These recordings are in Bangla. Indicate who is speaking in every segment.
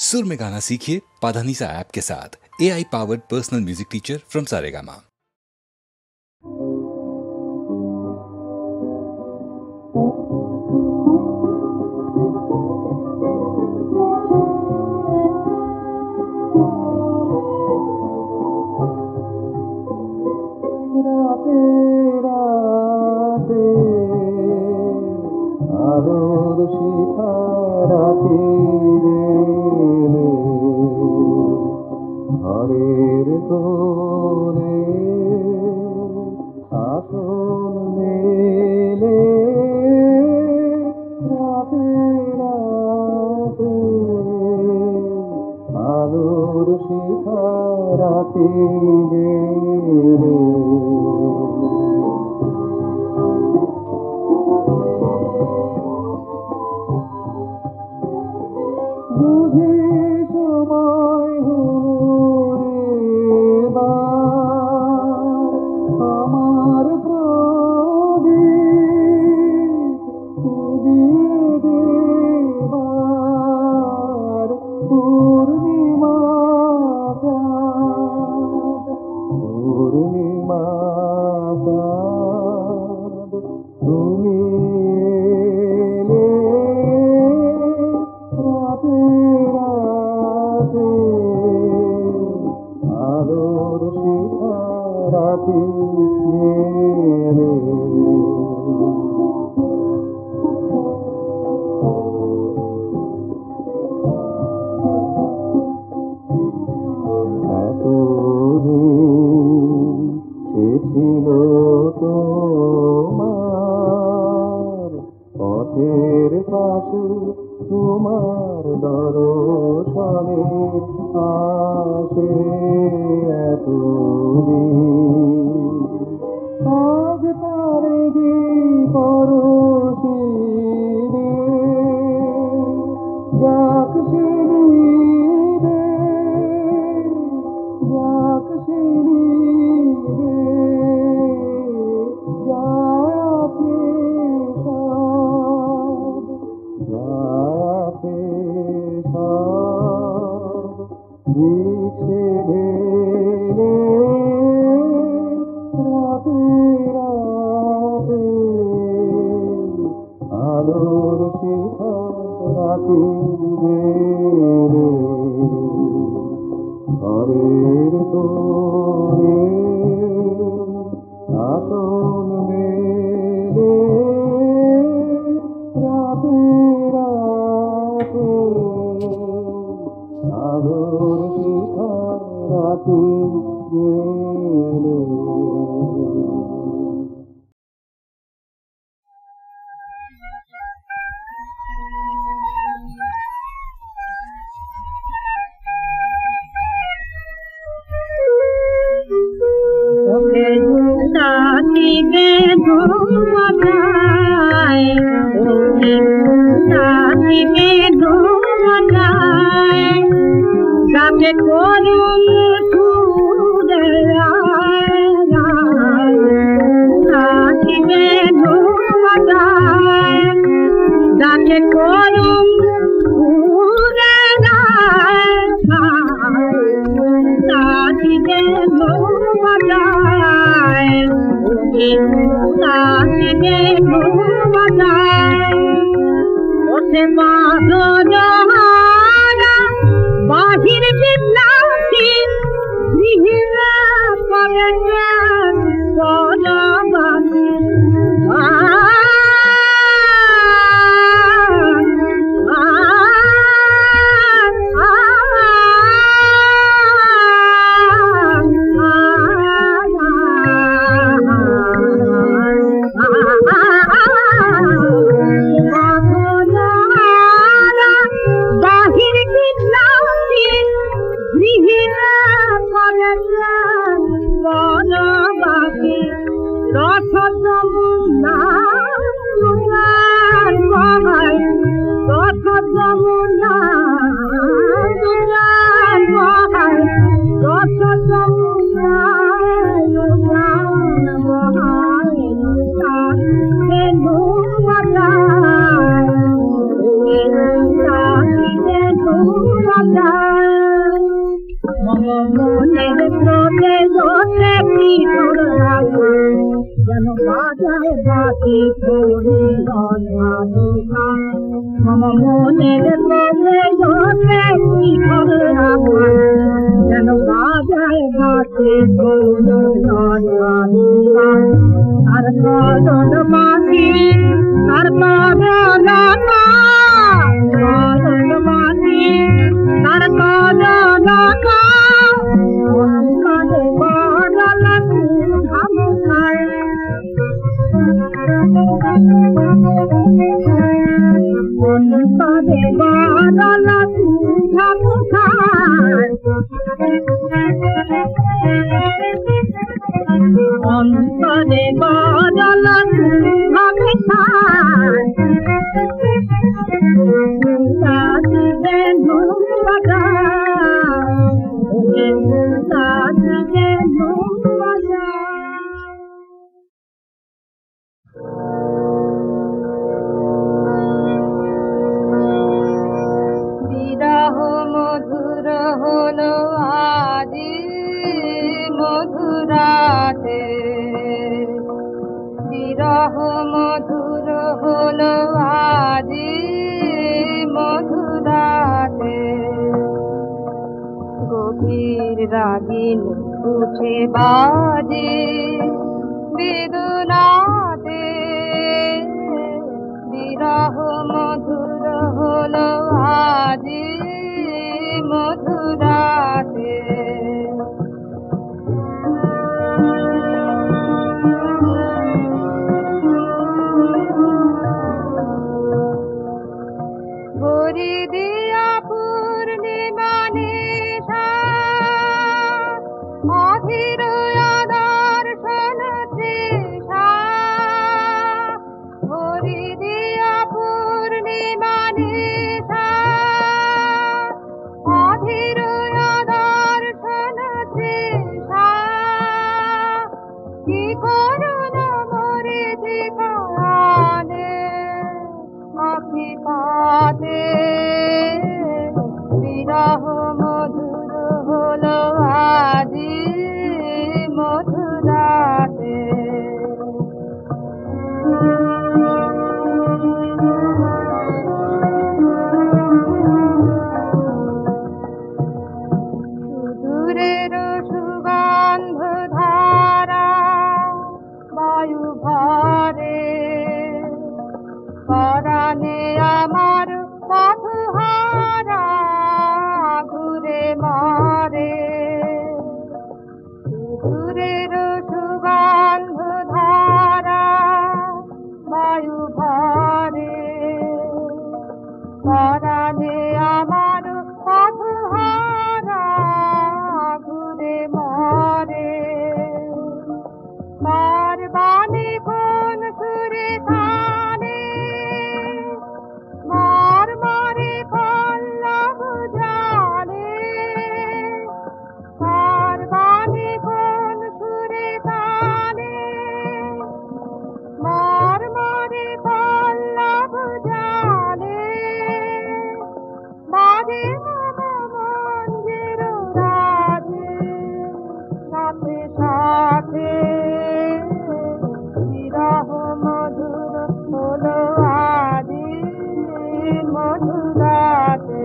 Speaker 1: सुर में गाना सीखिए पाधानीसा ऐप के साथ। AI powered personal music teacher from Saregama.
Speaker 2: Oh মনের স্রোতে জোটে কিশোর রাগে যেন বাজায় বাঁশি করে অনামিকা মনের স্রোতে জোটে কিশোর রাগে যেন বাজায় বাঁশি করে অনামিকা তার কদর মাটি তার কদর মাটি তার কদর পদে বাদলা তুঝা মুখার অন্তরে বাদলা তুঝা মুখার সাজে নুবাজা সাজে নুবাজা মধুর হলো আজি মধুরাতে বিরহ মধুর হলো আজি মধুরাতে গভীর রাগিনী উঠে বাজে বেদনাতে বিরহ মধুর হলো আজি মধুরাতে ভরি দিয়া পূর্ণিমা নিশা অধীর আদর্শন তৃষা ভরি দিয়া পূর্ণিমা নিশা অধীর আদর্শন তৃষা কি করুণ মরিচিকানে আখি পাতে বিরহ মধুর হলো আজি মধুরাতে সুদূরের সুগন্ধ ধারা বায়ু ভরে পরাণে আমার পথহারা ঘুরে মারে সুদূরের সুগন্ধ ধারা বায়ু ভরে পরাণে আমার পথহারা ঘুরে মারে মার বাণী কোন সুরে কানে মার মারে পল্লব জানে মার বাণী কোন সুরে কানে মার মারে পল্লব জানে বাজে মঞ্জের রাজে সাথে সাথে বিরহ মধুর হলো আজি মধুরাতে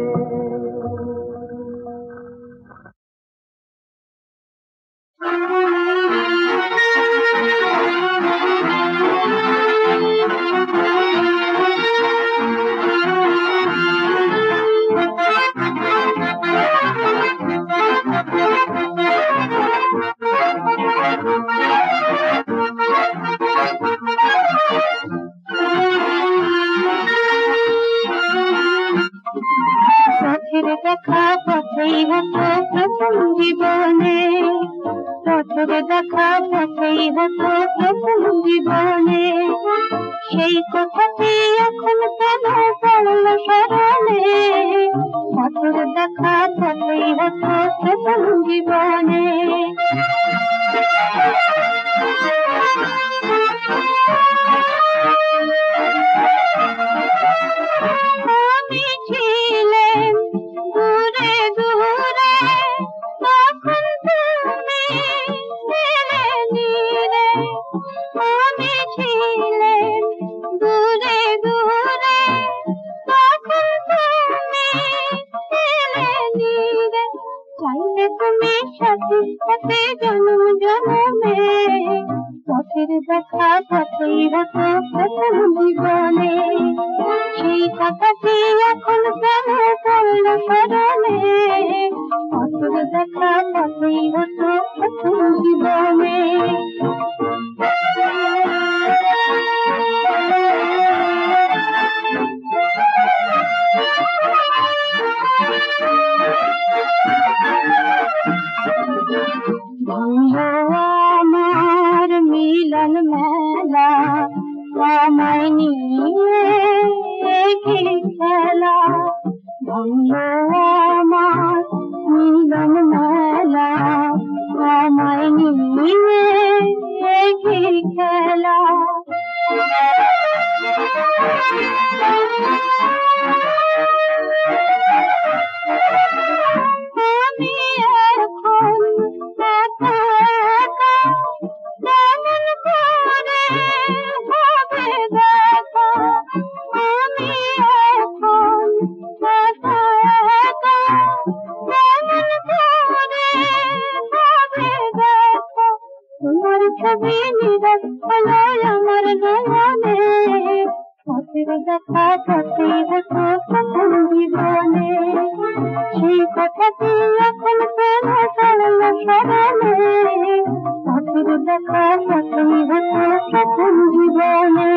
Speaker 2: পথের দেখা পথেই হতো প্রথম জীবনে পথের দেখা পথেই হতো প্রথম জীবনে সেই কথাটি এখন কেন পড়ল স্মরণে পথের দেখা পথেই হতো প্রথম জীবনে আমি ছিলেন তুমি সাথী সাথে জন্ম জন্মে পথের দেখা পথেই হতো প্রথম জীবনে সেই কথাটি এখন কেন পড়ল স্মরণে পথের দেখা পথেই হতো প্রথম জীবনে আমার মিলন মেলা আমায় নিয়ে খেলা আমার মিলন মেলা আমায় নিয়ে খেলা আমি এখন কেমন করে হবে দেখা আমি এখন কেমন করে হবে দেখা তোমার ছবি নিরাশ হলো আমার নয়নে পথের দেখা পথেই হতো প্রথম জীবনে সেই কথাটি এখন কেন পড়ল স্মরণে পথের দেখা পথেই হতো প্রথম জীবনে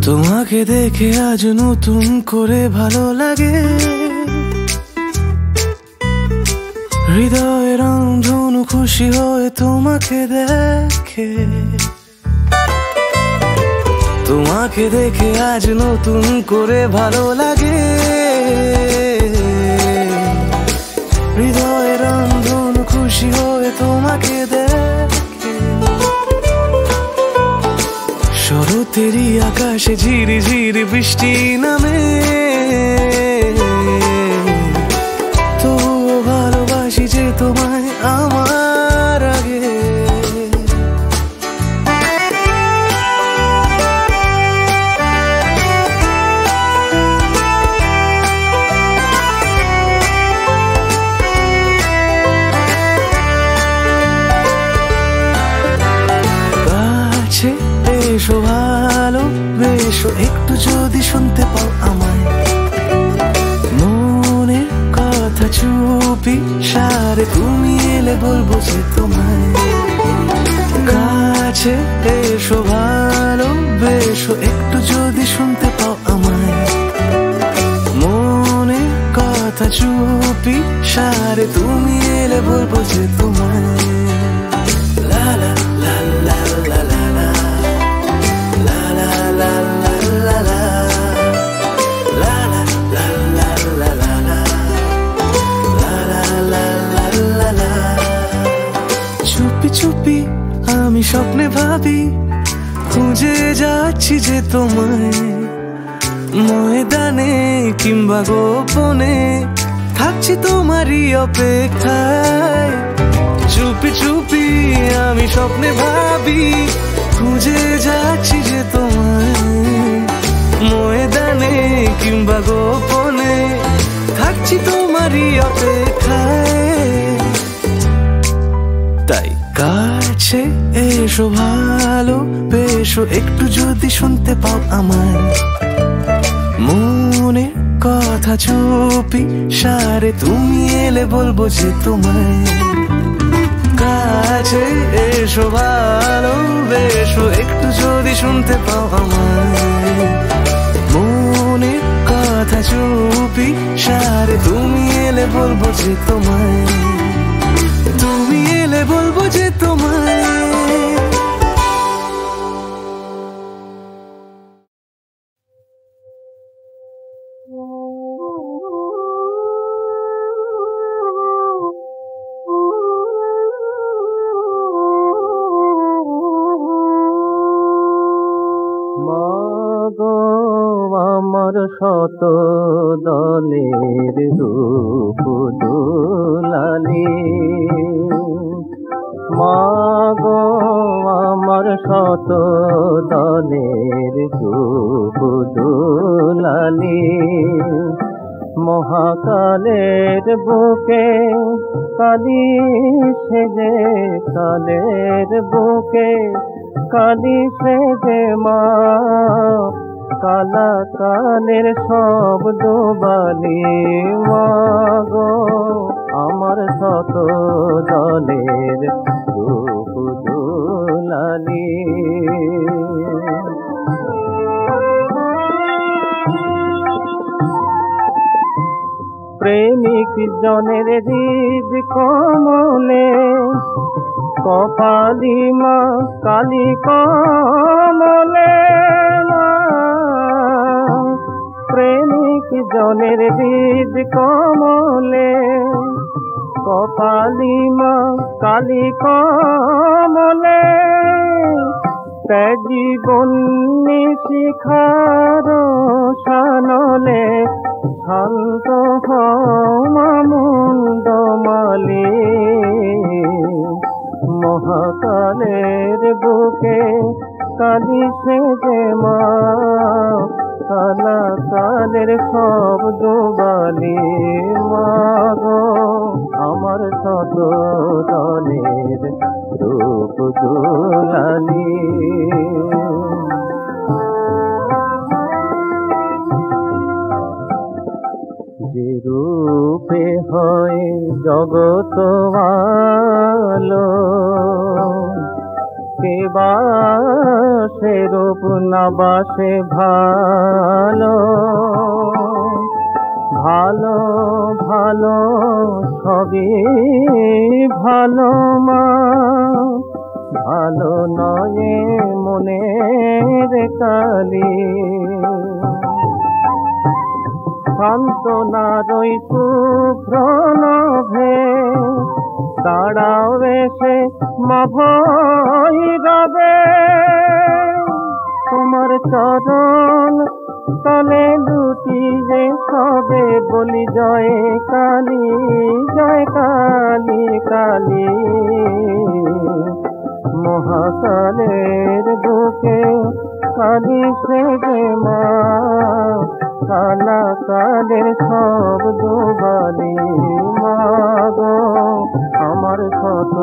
Speaker 3: তোমাকে দেখে আজ নতুন করে ভালো লাগে, হৃদয়ের রংধনু খুশি হয়ে তোমাকে দেখে। তোমাকে দেখে আজ নতুন করে ভালো লাগে, হৃদয়ের রংধনু খুশি হয়ে তোমাকে দেখে। শরতেরই আকাশে ঝিরি ঝিরি বৃষ্টি নামে, তবুও ভালোবাসি যে তোমায় আমার আগে। কাছে এসো ভালোবেসো, একটু যদি শুনতে পাও আমায়, মনের কথা চুপি সারে তুমি এলে বলবো যে তোমায়। কাছে এসো ভালোবেসো, একটু যদি শুনতে পাও আমায়, মনের কথা চুপি সারে তুমি এলে বলবো যে তোমায়। লা লা লা লা লা লা লা লা লা লা লা লা লা। চুপি চুপি আমি স্বপ্নে ভাবি, খুঁজে যাচ্ছি যে তোমায়, ময়দানে কিংবা গোপনে থাকছি তোমারই অপেক্ষায়। চুপি চুপি আমি স্বপ্নে ভাবি, খুঁজে যাচ্ছি যে তোমায়, এসো ভালো বেশো একটু যদি শুনতে পাও আমার মনের কথা চুপি সারে তুমি এলে বলবো যে তোমায় কাছে এসো ভালো বেশো একটু যদি শুনতে পাও আমার মনের কথা চুপি সারে তুমি এলে বলবো যে তোমায় তুমি এলে বলবো যে তোমায়
Speaker 4: আমার শত দলের রূপ দুলালি মাগো আমার শত দলের রূপ দুলালি মহাকালের বুকে কালি সেজে কালের বুকে কালি সেজে মা কালা কালের শব্দ বালি মাগো আমার শত দলের রূপ দুলালি প্রেমিক জনের হৃদ কমলে কপালি মা কালী কমলে প্রেমিক জনের হৃদ কমলে কপালি মা কালী কমলে জীবন শিখার সানলে শান্ত মুন্ড মালি মহাকালের বুকে কালি সেজে মা কালা কালের শব্দ বালি মাগো আমার শত দলের রূপ দুলালি যে রূপে হয় জগৎ আলো কে বাসে রূপ না বাসে ভালো ভালো ভালো সবই ভালো মা ভালো নয় মনের কালি সান্ত্বনার ওই শুভ্র নভে দাঁড়াও এসে মা ভৈরবে তোমার চরণ তলে লুটি যে সবে বলি জয় কালী কালী মহাকালের বুকে কালী সেজে মা কালা কালের শব্দ বালি মাগো আমার শত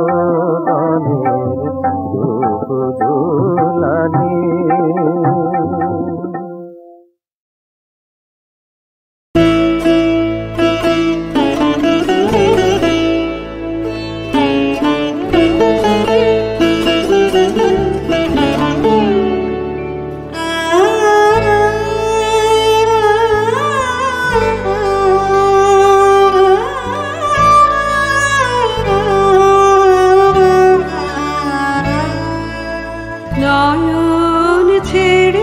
Speaker 4: দলের রূপ দুলালি
Speaker 2: নয়ন ছেড়ে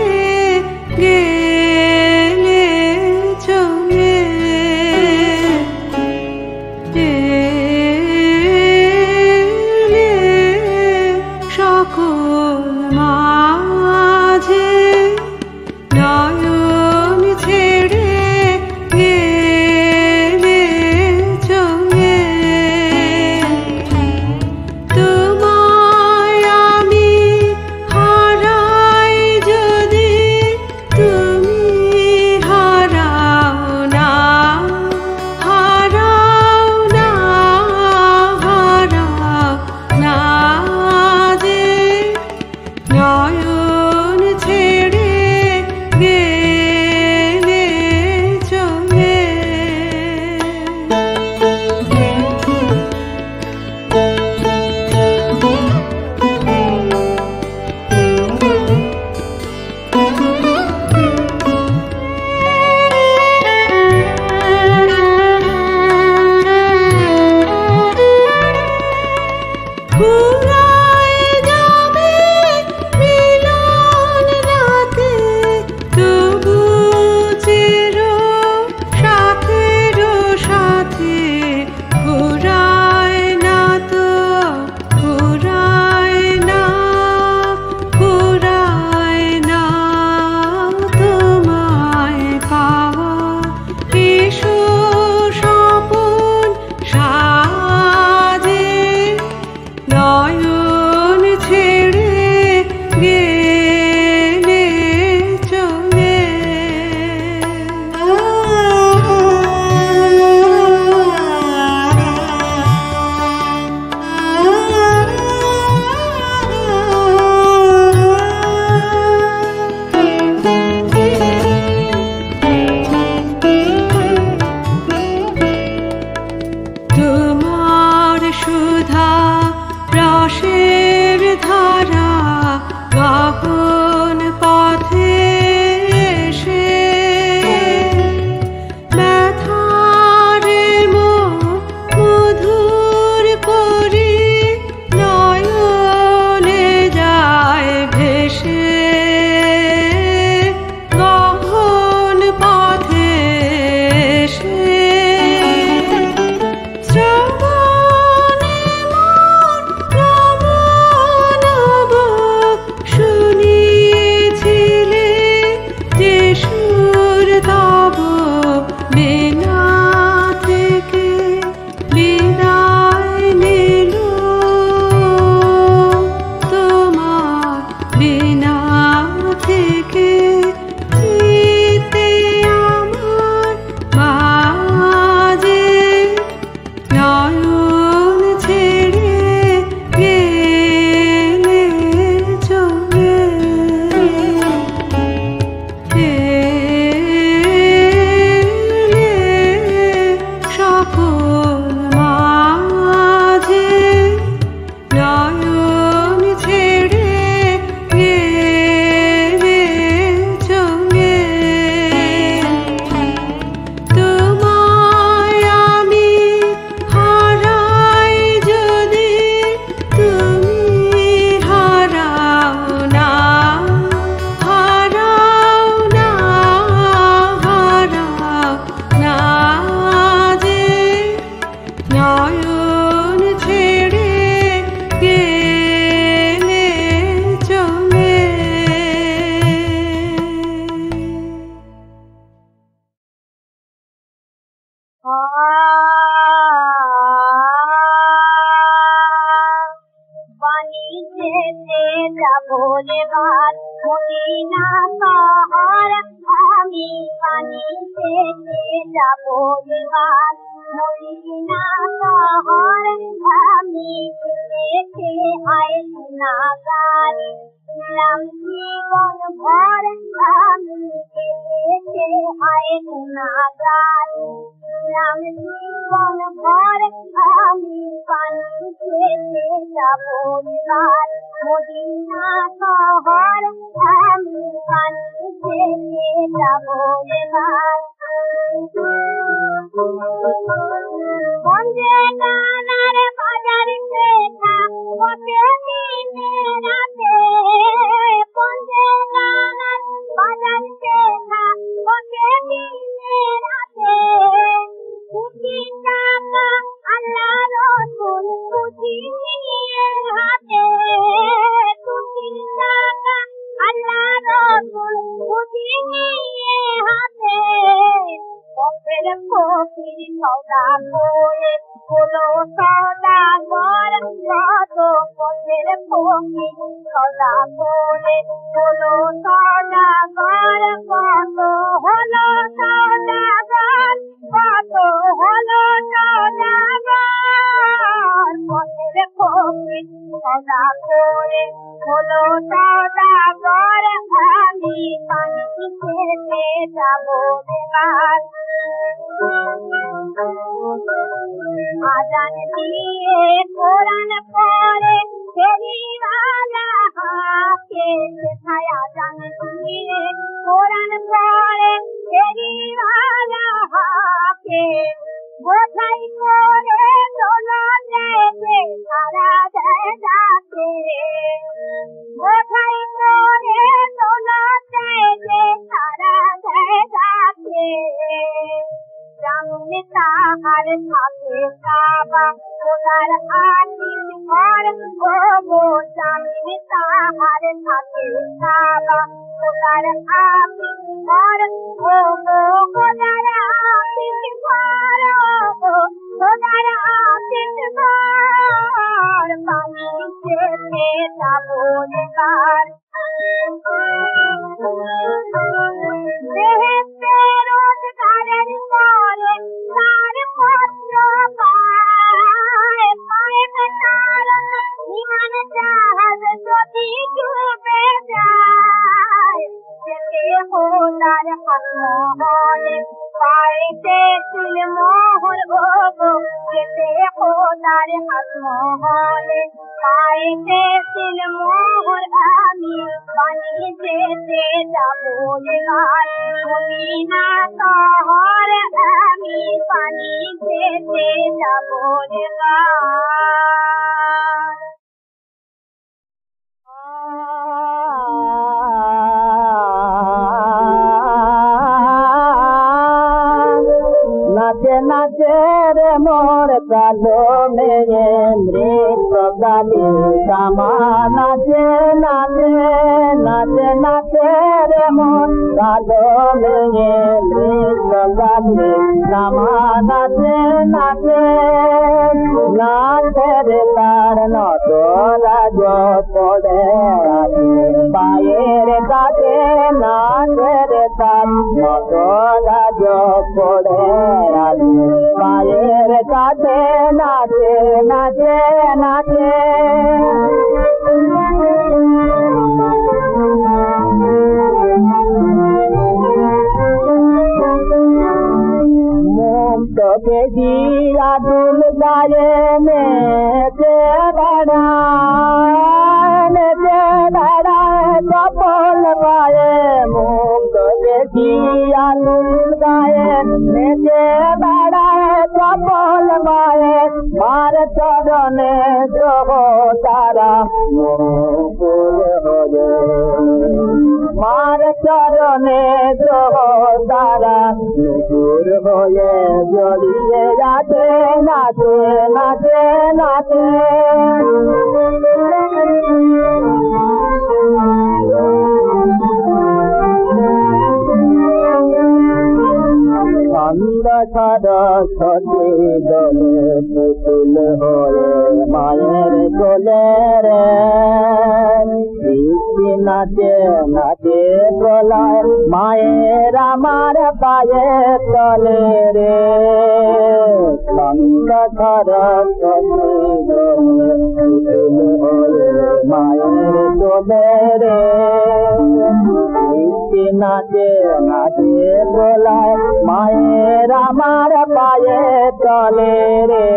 Speaker 2: এবার মদিনা শহর আমি পানিতে যাবো এবার মদিনা শহর আমি দেখে আইসি না গাড়ি ছিলাম জীবন ভর আমি দেখে আইসি না গাড়ি ছিলাম জীবন ভর আমি পানিতে যাবো এবার মদিনা শহর আমি পানিতে যাবো এবার বন্দে গানার বাজার দেখা ওকে দিনে রাতে বন্দে গানার বাজার দেখা ওকে দিনে রাতে খুশি টাকা আল্লাহ রসুল খুশি নিয়ে হাতে খুশি টাকা আল্লাহ রসুল খুশি নিয়ে হাতে পথের ফকির সদা করে হলো সদাগর কত পথের ফকির সদা করে হলো সদাগর কত হলো সদাগর কত হলো সদাগর পথের ফকির সদা করে হলো সদাগর আমি পানিতে যাবো এবার আজান দিয়ে কোরআন পড়ে ফেরিওয়ালা হাকে সেথায় আজান দিয়ে কোরআন পড়ে ফেরিওয়ালা হাকে বোঝাই করে দোনো দেবে সারা দেয় ডাকে বোঝাই করে দোনো দেবে সারা দেয় ডাকে জামিনে তাহার থাকে কাবা খোদার আশিস ঘর গো জামিনে তাহার থাকে কাবা খোদার আশিস ঘর গো খোদার আশিস ঘর খোদার আশিস ঘর পানিতে যাবো এবার বেহেশতে রোজগারের পরে তার পত্র পায় পায় বেচার বিমান জাহাজ যদি ডুবে যায় যেতে হোদার হাত মহলে পাইতে ছিল মোহর গো যেতে হোদার হাত মহলে পাইতে ছিল মোহর আমি পানিতে যাবো এবার মদিনা শহর আমি পানিতে যাবো এবার
Speaker 4: নাচে নাচে রে মোর কালো মেয়ে মৃত গালি শ্যামা নাচে নাচে নাচে নাচে রে মোর কালো মেয়ে মৃত গালি শ্যামা নাচে নাচে নাচের তার নটরাজ পড়ে পায়ের কাছে নাচের তার নটরাজ পড়ে পায়ের কাছে নাচে নাচে নাচে তোকে দিয়া দুল গায়ে মেতে বেড়ায় কপল গায়ে মুখ তোকে দিয়া দুল গায়ে মেতে বেড়ায় কপল গায়ে মার চরণে দ্রোহ তারা মুকুল হয়ে মার চরণে দ্রোহ তারা মুকুর হয়ে জড়িয়ে যাতে নাচে নাচে নাচে ছন্দ সরস্বতী দলে পুতুল হয়ে মায়ের কোলে রে বৃষ্টি নাচে নাচে প্রলয় মায়ের আমার পায়ের তলে রে গঙ্গা সরস্বতী দলে পুতুল হয়ে মায়ের কোলে রে বৃষ্টি নাচে নাচে প্রলয় মায়ের আমার পায়ের তলে রে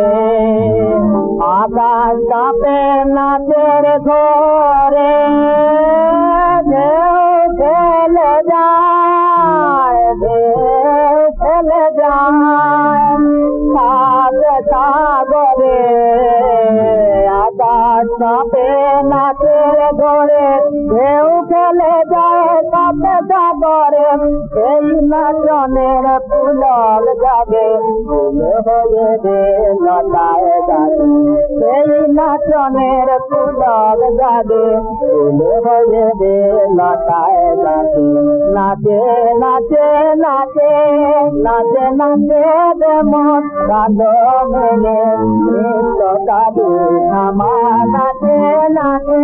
Speaker 4: আকাশ কাঁপে নাচের ঘরে ঢেউ ফেলে যায় সাগরে আকাশ কাঁপে নাচের ঘরে ঢেউ ফেলে যায় সাগরে এই নাচনের পুলক যাবে ফুল হয়ে রে লতায় যাবে এই নাচনের পুলক যাবে ফুল হয়ে রে লতায় যাবে নাচে নাচে নাচে নাচে নাচে যেমন কাঁদো মেলে নৃত্য কাঁদে আমার নাচে নাচে